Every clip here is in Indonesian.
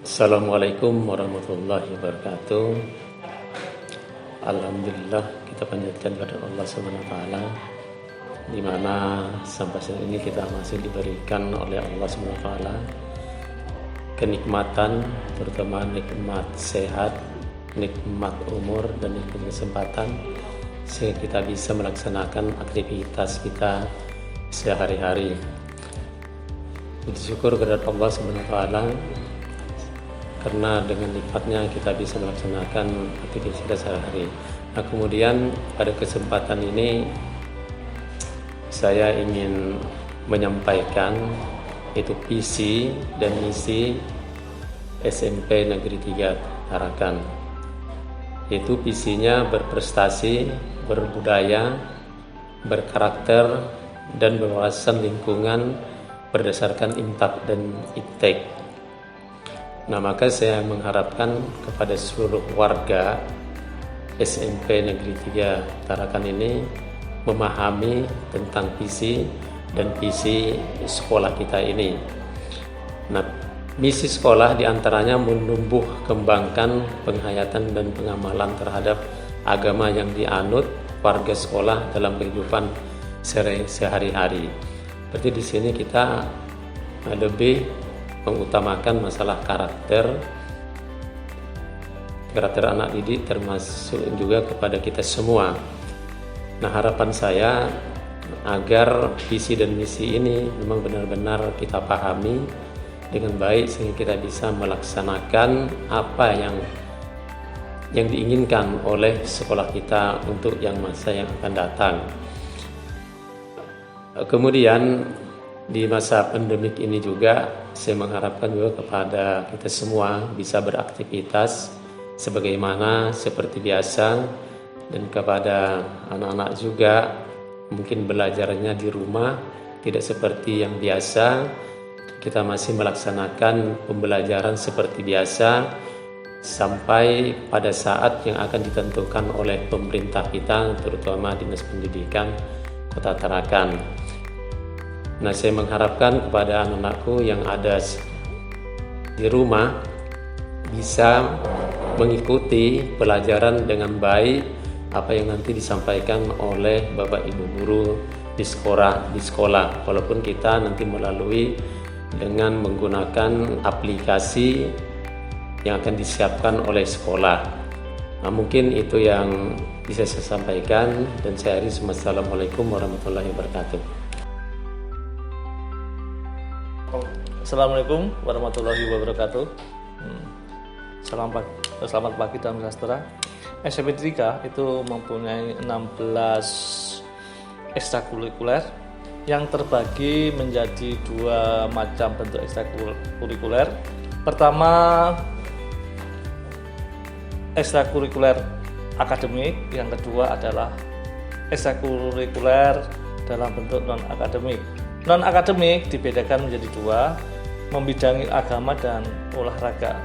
Assalamualaikum warahmatullahi wabarakatuh. Alhamdulillah, kita panjatkan kepada Allah Subhanahu wa taala di mana sampai saat ini kita masih diberikan oleh Allah Subhanahu wa taala kenikmatan, terutama nikmat sehat, nikmat umur dan nikmat kesempatan sehingga kita bisa melaksanakan aktivitas kita sehari-hari. Bersyukur kepada Allah Subhanahu wa taala karena dengan nikmatnya kita bisa melaksanakan aktivitas kita sehari-hari. Nah, kemudian pada kesempatan ini saya ingin menyampaikan itu visi dan misi SMP Negeri 3 Tarakan. Itu visinya berprestasi, berbudaya, berkarakter, dan berwawasan lingkungan berdasarkan impact dan iptek. Nah, maka saya mengharapkan kepada seluruh warga SMP Negeri 3 Tarakan ini memahami tentang visi dan visi sekolah kita ini. Nah, misi sekolah diantaranya menumbuh kembangkan penghayatan dan pengamalan terhadap agama yang dianut warga sekolah dalam kehidupan sehari-hari. Berarti di sini kita lebih mengutamakan masalah karakter anak didik, termasuk juga kepada kita semua. Nah, harapan saya agar visi dan misi ini memang benar-benar kita pahami dengan baik sehingga kita bisa melaksanakan apa yang diinginkan oleh sekolah kita untuk yang masa yang akan datang. Kemudian di masa pandemik ini juga saya mengharapkan juga kepada kita semua bisa beraktivitas sebagaimana seperti biasa, dan kepada anak-anak juga mungkin belajarnya di rumah tidak seperti yang biasa. Kita masih melaksanakan pembelajaran seperti biasa sampai pada saat yang akan ditentukan oleh pemerintah kita, terutama Dinas Pendidikan Kota Tarakan. Nah, saya mengharapkan kepada anak-anakku yang ada di rumah bisa mengikuti pelajaran dengan baik apa yang nanti disampaikan oleh Bapak Ibu guru di sekolah. Walaupun kita nanti melalui dengan menggunakan aplikasi yang akan disiapkan oleh sekolah. Nah, mungkin itu yang bisa saya sampaikan dan saya akhiri. Assalamualaikum warahmatullahi wabarakatuh. Assalamualaikum warahmatullahi wabarakatuh. Selamat pagi dan sejahtera. SMP 3 itu mempunyai 16 ekstrakurikuler yang terbagi menjadi dua macam bentuk ekstrakurikuler. Pertama, ekstrakurikuler akademik, yang kedua adalah ekstrakurikuler dalam bentuk non-akademik. Non-akademik dibedakan menjadi dua, membidangi agama dan olahraga.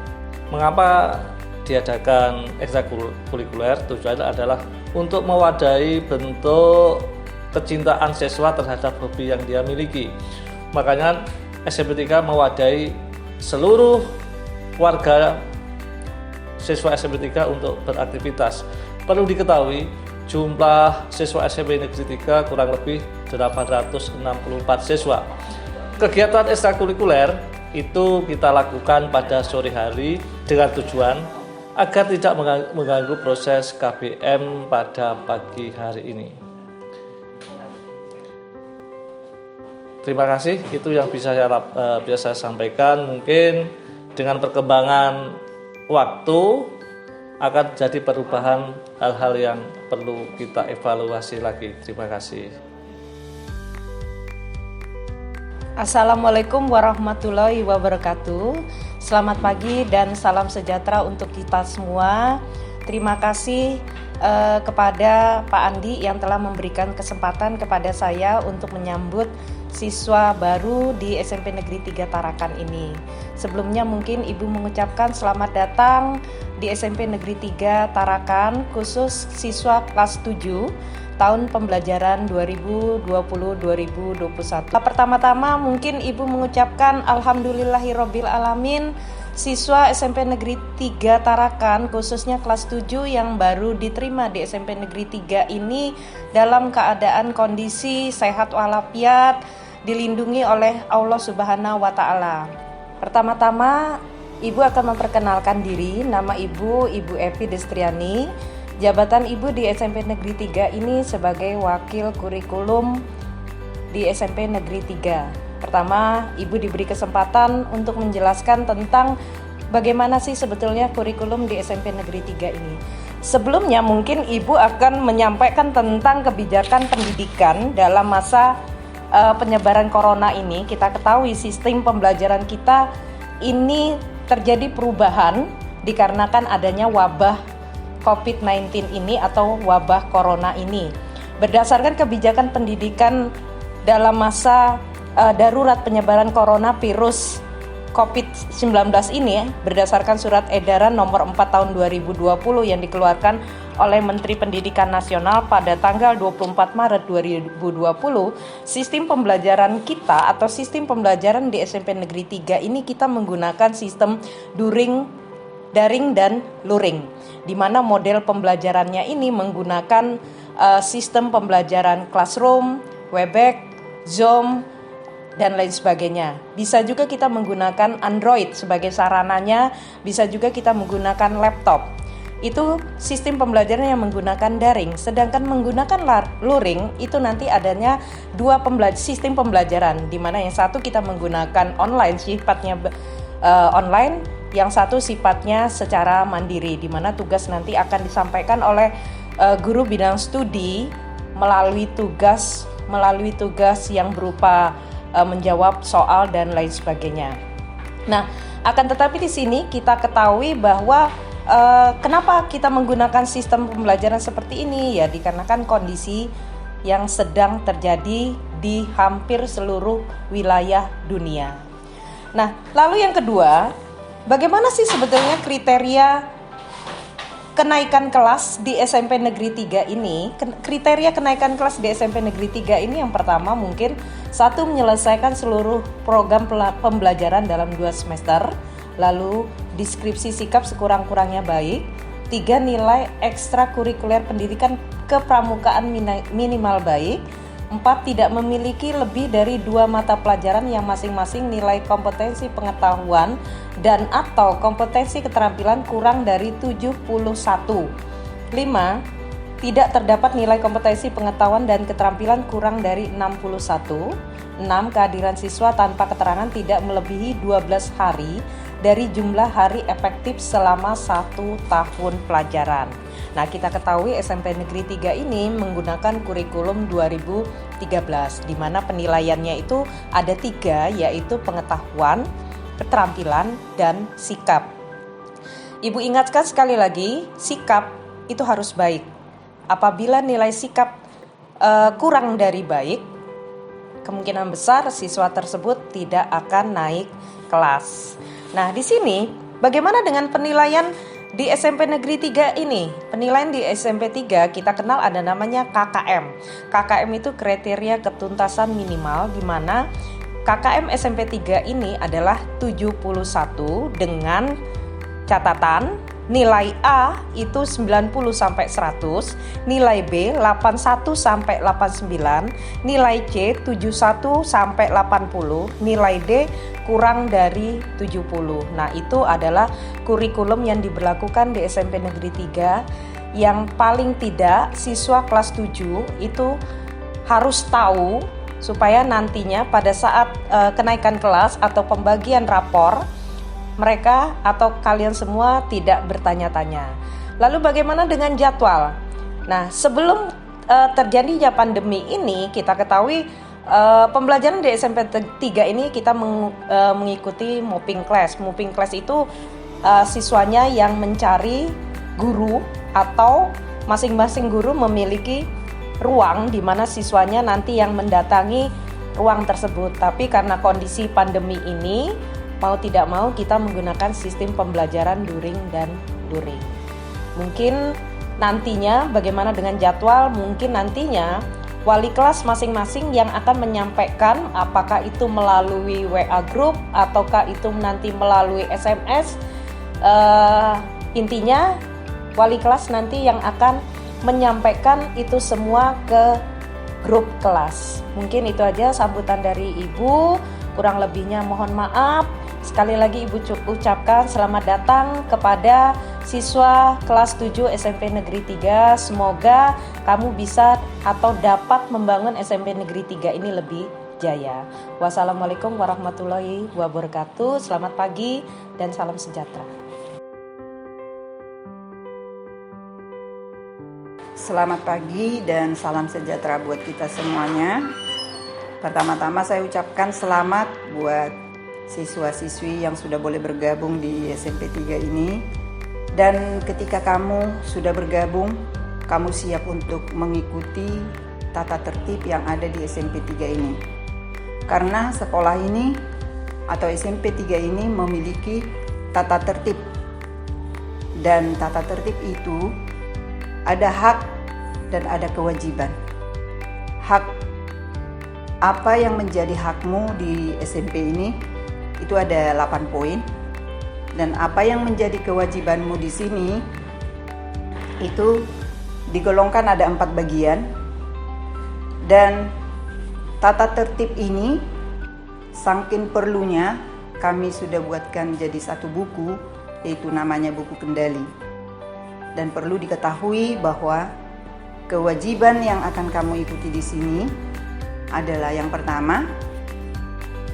Mengapa diadakan ekstrakurikuler? Tujuannya adalah untuk mewadahi bentuk kecintaan siswa terhadap hobi yang dia miliki. Makanya SMP 3 mewadahi seluruh warga siswa SMP 3 untuk beraktivitas. Perlu diketahui, jumlah siswa SMP Negeri 3 kurang lebih 864 siswa. Kegiatan ekstrakurikuler itu kita lakukan pada sore hari dengan tujuan agar tidak mengganggu proses KBM pada pagi hari ini. Terima kasih, itu yang bisa saya sampaikan. Mungkin dengan perkembangan waktu akan jadi perubahan hal-hal yang perlu kita evaluasi lagi. Terima kasih. Assalamualaikum warahmatullahi wabarakatuh. Selamat pagi dan salam sejahtera untuk kita semua. Terima kasih kepada Pak Andi yang telah memberikan kesempatan kepada saya untuk menyambut siswa baru di SMP Negeri 3 Tarakan ini. Sebelumnya mungkin Ibu mengucapkan selamat datang di SMP Negeri 3 Tarakan, khusus siswa kelas 7 tahun pembelajaran 2020-2021. Pertama-tama mungkin Ibu mengucapkan alhamdulillahirobbil alamin siswa SMP Negeri 3 Tarakan, khususnya kelas 7 yang baru diterima di SMP Negeri 3 ini dalam keadaan kondisi sehat walafiat, dilindungi oleh Allah Subhanahu wa Ta'ala. Pertama-tama, Ibu akan memperkenalkan diri. Nama Ibu Evi Destriani. Jabatan Ibu di SMP Negeri 3 ini sebagai wakil kurikulum di SMP Negeri 3. Pertama, Ibu diberi kesempatan untuk menjelaskan tentang bagaimana sih sebetulnya kurikulum di SMP Negeri 3 ini. Sebelumnya mungkin Ibu akan menyampaikan tentang kebijakan pendidikan dalam masa penyebaran corona ini. Kita ketahui sistem pembelajaran kita ini terjadi perubahan dikarenakan adanya wabah COVID-19 ini atau wabah corona ini. Berdasarkan kebijakan pendidikan dalam masa darurat penyebaran coronavirus COVID-19 ini, berdasarkan surat edaran nomor 4 tahun 2020 yang dikeluarkan oleh Menteri Pendidikan Nasional pada tanggal 24 Maret 2020, sistem pembelajaran kita atau sistem pembelajaran di SMP Negeri 3 ini kita menggunakan sistem daring dan luring, di mana model pembelajarannya ini menggunakan sistem pembelajaran classroom, Webex, Zoom, dan lain sebagainya. Bisa juga kita menggunakan Android sebagai sarananya, bisa juga kita menggunakan laptop. Itu sistem pembelajaran yang menggunakan daring. Sedangkan menggunakan luring itu nanti adanya dua sistem pembelajaran, di mana yang satu kita menggunakan online, sifatnya online, yang satu sifatnya secara mandiri, di mana tugas nanti akan disampaikan oleh guru bidang studi melalui tugas yang berupa menjawab soal dan lain sebagainya. Nah, akan tetapi di sini kita ketahui bahwa kenapa kita menggunakan sistem pembelajaran seperti ini, ya dikarenakan kondisi yang sedang terjadi di hampir seluruh wilayah dunia. Nah, lalu yang kedua, bagaimana sih sebetulnya kriteria kenaikan kelas di SMP Negeri 3 ini? Kriteria kenaikan kelas di SMP Negeri 3 ini yang pertama mungkin satu, menyelesaikan seluruh program pembelajaran dalam 2 semester. Lalu deskripsi sikap sekurang-kurangnya baik. 3, nilai ekstrakurikuler pendidikan kepramukaan minimal baik. 4, tidak memiliki lebih dari 2 mata pelajaran yang masing-masing nilai kompetensi pengetahuan dan atau kompetensi keterampilan kurang dari 71. 5, tidak terdapat nilai kompetensi pengetahuan dan keterampilan kurang dari 61. 6, kehadiran siswa tanpa keterangan tidak melebihi 12 hari dari jumlah hari efektif selama 1 tahun pelajaran. Nah, kita ketahui SMP Negeri 3 ini menggunakan kurikulum 2013, di mana penilaiannya itu ada 3, yaitu pengetahuan, keterampilan, dan sikap. Ibu ingatkan sekali lagi, sikap itu harus baik. Apabila nilai sikap kurang dari baik, kemungkinan besar siswa tersebut tidak akan naik kelas. Nah, di sini bagaimana dengan penilaian di SMP Negeri 3 ini? Penilaian di SMP 3 kita kenal ada namanya KKM. KKM itu kriteria ketuntasan minimal, di mana KKM SMP 3 ini adalah 71 dengan catatan nilai A itu 90 sampai 100, nilai B 81 sampai 89, nilai C 71 sampai 80, nilai D kurang dari 70. Nah, itu adalah kurikulum yang diberlakukan di SMP Negeri 3 yang paling tidak siswa kelas 7 itu harus tahu supaya nantinya pada saat kenaikan kelas atau pembagian rapor mereka atau kalian semua tidak bertanya-tanya. Lalu bagaimana dengan jadwal? Nah, sebelum terjadinya pandemi ini, kita ketahui pembelajaran di SMP 3 ini kita mengikuti moving class. Moving class itu siswanya yang mencari guru atau masing-masing guru memiliki ruang di mana siswanya nanti yang mendatangi ruang tersebut. Tapi karena kondisi pandemi ini, mau tidak mau kita menggunakan sistem pembelajaran daring dan luring. Mungkin nantinya bagaimana dengan jadwal? Mungkin nantinya wali kelas masing-masing yang akan menyampaikan, apakah itu melalui WA group ataukah itu nanti melalui SMS. Intinya wali kelas nanti yang akan menyampaikan itu semua ke grup kelas. Mungkin itu aja sambutan dari Ibu, kurang lebihnya mohon maaf. Sekali lagi Ibu ucapkan selamat datang kepada siswa kelas 7 SMP Negeri 3. Semoga kamu bisa atau dapat membangun SMP Negeri 3 ini lebih jaya. Wassalamualaikum warahmatullahi wabarakatuh. Selamat pagi dan salam sejahtera. Selamat pagi dan salam sejahtera buat kita semuanya. Pertama-tama saya ucapkan selamat buat siswa-siswi yang sudah boleh bergabung di SMP 3 ini. Dan ketika kamu sudah bergabung, kamu siap untuk mengikuti tata tertib yang ada di SMP 3 ini. Karena sekolah ini atau SMP 3 ini memiliki tata tertib. Dan tata tertib itu ada hak dan ada kewajiban. Hak apa yang menjadi hakmu di SMP ini itu ada 8 poin, dan apa yang menjadi kewajibanmu di sini itu digolongkan ada 4 bagian. Dan tata tertib ini saking perlunya kami sudah buatkan jadi satu buku, yaitu namanya buku kendali. Dan perlu diketahui bahwa kewajiban yang akan kamu ikuti di sini adalah yang pertama,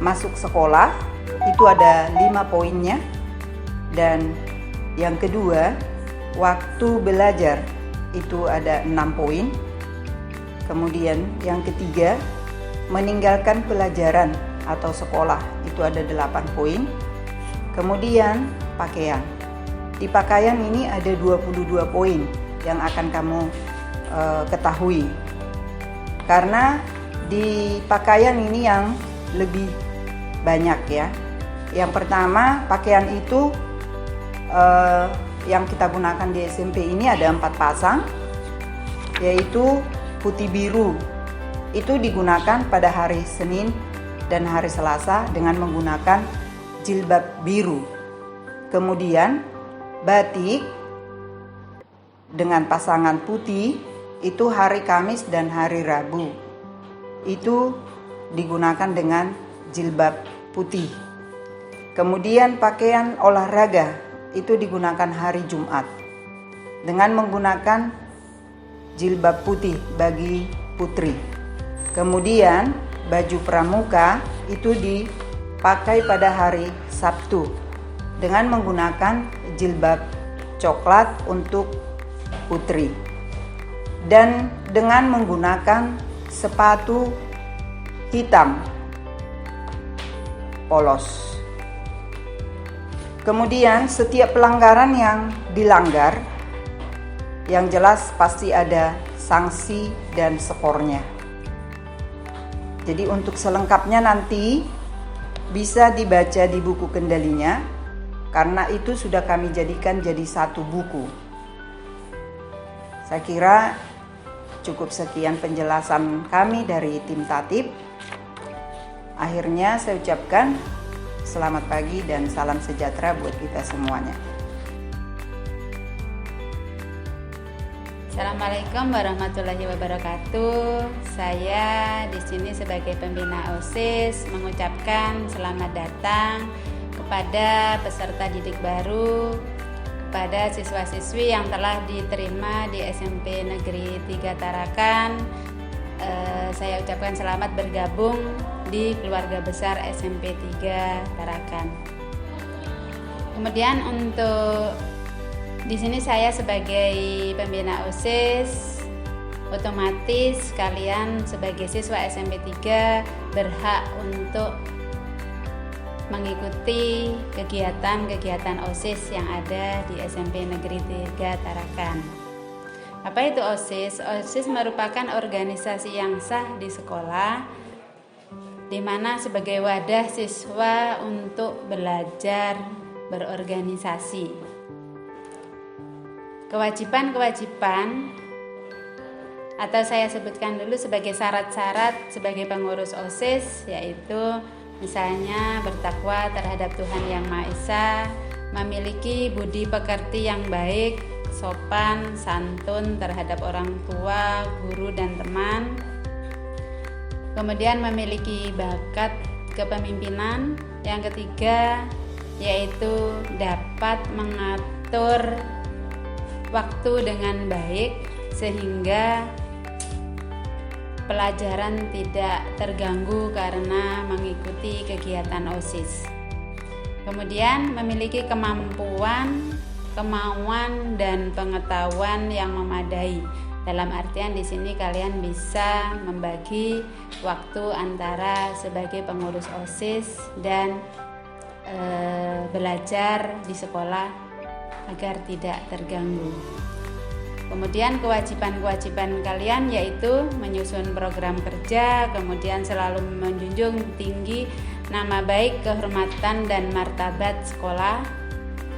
masuk sekolah, itu ada 5 poinnya. Dan yang kedua, waktu belajar, itu ada 6 poin. Kemudian yang ketiga, meninggalkan pelajaran atau sekolah, itu ada 8 poin. Kemudian pakaian. Di pakaian ini ada 22 poin yang akan kamu ketahui. Karena di pakaian ini yang lebih banyak ya. Yang pertama, pakaian itu yang kita gunakan di SMP ini ada 4 pasang, yaitu putih biru. Itu digunakan pada hari Senin dan hari Selasa dengan menggunakan jilbab biru. Kemudian batik dengan pasangan putih itu hari Kamis dan hari Rabu. Itu digunakan dengan jilbab putih. Kemudian pakaian olahraga itu digunakan hari Jumat dengan menggunakan jilbab putih bagi putri. Kemudian baju pramuka itu dipakai pada hari Sabtu dengan menggunakan jilbab coklat untuk putri dan dengan menggunakan sepatu hitam polos. Kemudian setiap pelanggaran yang dilanggar, yang jelas pasti ada sanksi dan skornya. Jadi untuk selengkapnya nanti bisa dibaca di buku kendalinya, karena itu sudah kami jadikan jadi satu buku. Saya kira cukup sekian penjelasan kami dari tim Tatib. Akhirnya saya ucapkan selamat pagi dan salam sejahtera buat kita semuanya. Assalamualaikum warahmatullahi wabarakatuh. Saya di sini sebagai pembina OSIS mengucapkan selamat datang kepada peserta didik baru, kepada siswa-siswi yang telah diterima di SMP Negeri 3 Tarakan. Saya ucapkan selamat bergabung di keluarga besar SMP 3 Tarakan. Kemudian untuk di sini saya sebagai pembina OSIS, otomatis kalian sebagai siswa SMP 3 berhak untuk mengikuti kegiatan-kegiatan OSIS yang ada di SMP Negeri 3 Tarakan. Apa itu OSIS? OSIS merupakan organisasi yang sah di sekolah, di mana sebagai wadah siswa untuk belajar berorganisasi. Kewajiban-kewajiban atau saya sebutkan dulu sebagai syarat-syarat sebagai pengurus OSIS, yaitu misalnya bertakwa terhadap Tuhan Yang Maha Esa, memiliki budi pekerti yang baik, sopan, santun terhadap orang tua, guru, dan teman. Kemudian memiliki bakat kepemimpinan. Yang ketiga yaitu dapat mengatur waktu dengan baik sehingga pelajaran tidak terganggu karena mengikuti kegiatan OSIS. Kemudian memiliki kemampuan, kemauan, dan pengetahuan yang memadai. Dalam artian di sini kalian bisa membagi waktu antara sebagai pengurus OSIS dan belajar di sekolah agar tidak terganggu. Kemudian kewajiban-kewajiban kalian yaitu menyusun program kerja, kemudian selalu menjunjung tinggi nama baik, kehormatan, dan martabat sekolah,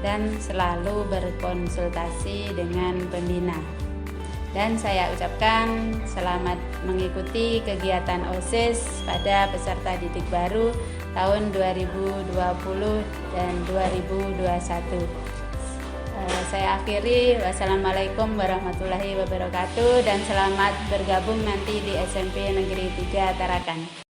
dan selalu berkonsultasi dengan pembina. Dan saya ucapkan selamat mengikuti kegiatan OSIS pada peserta didik baru tahun 2020 dan 2021. Saya akhiri, wassalamualaikum warahmatullahi wabarakatuh, dan selamat bergabung nanti di SMP Negeri 3 Tarakan.